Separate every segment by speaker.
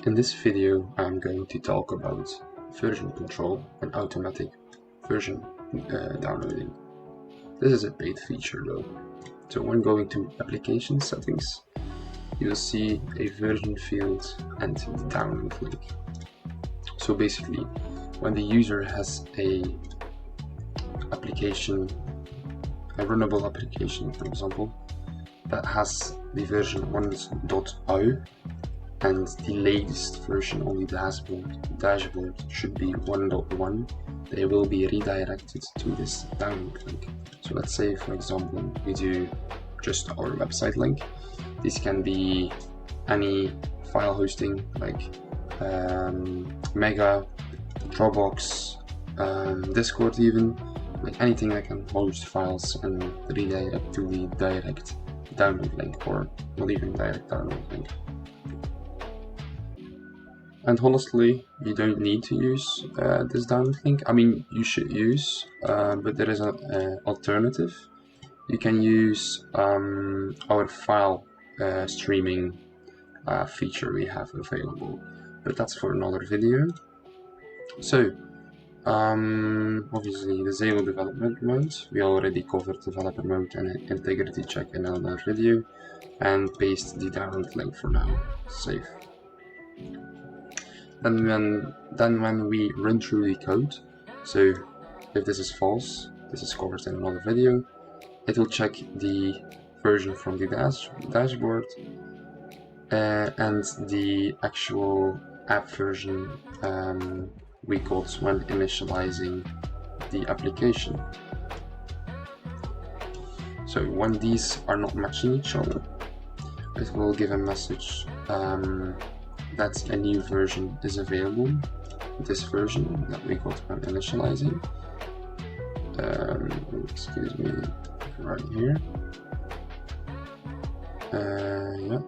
Speaker 1: In this video, I'm going to talk about version control and automatic version downloading. This is a paid feature though. So when going to application settings, you'll see a version field and the download link. So basically, when the user has a runnable application, for example, that has the version 1.0 and the latest version on the dashboard should be 1.1, they will be redirected to this download link. So let's say, for example, we do just our website link. This can be any file hosting like Mega, Dropbox, Discord even, like anything that can host files and redirect to the direct download link, or not even direct download link. And honestly, you don't need to use this download link. I mean, you should use, but there is an alternative. You can use our file streaming feature we have available, but that's for another video. So, obviously, disable development mode. We already covered developer mode and integrity check in another video, and paste the download link for now. Save. Then when we run through the code, so if this is false, this is covered in another video, it will check the version from the dashboard and the actual app version we got when initializing the application. So when these are not matching each other, it will give a message that a new version is available, this version that we got when initializing. Excuse me, right here. Yeah.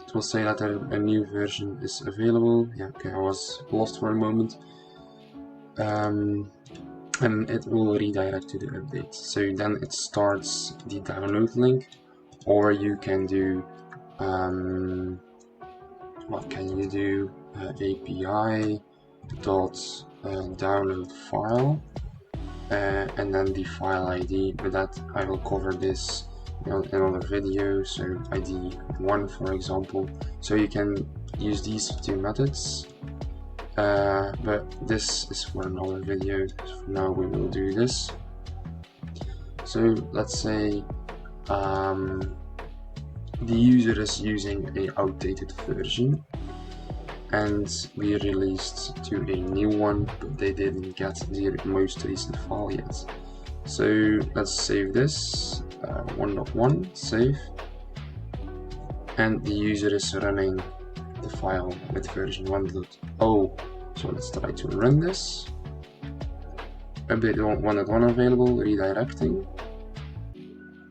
Speaker 1: It will say that a new version is available. Yeah, okay, I was lost for a moment. And it will redirect to the update. So then it starts the download link, or you can do what can you do? API dot download file, and then the file ID. But that I will cover this in another video. So ID 1, for example. So you can use these two methods, but this is for another video. So for now, we will do this. So let's say the user is using an outdated version and we released to a new one, but they didn't get the most recent file yet. So let's save this, 1.1, save, and the user is running the file with version 1.0. So let's try to run this. Update 1.1 available, redirecting,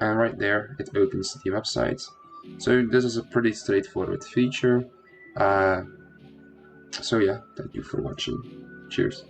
Speaker 1: and right there it opens the website. So this is a pretty straightforward feature. So yeah, thank you for watching. Cheers.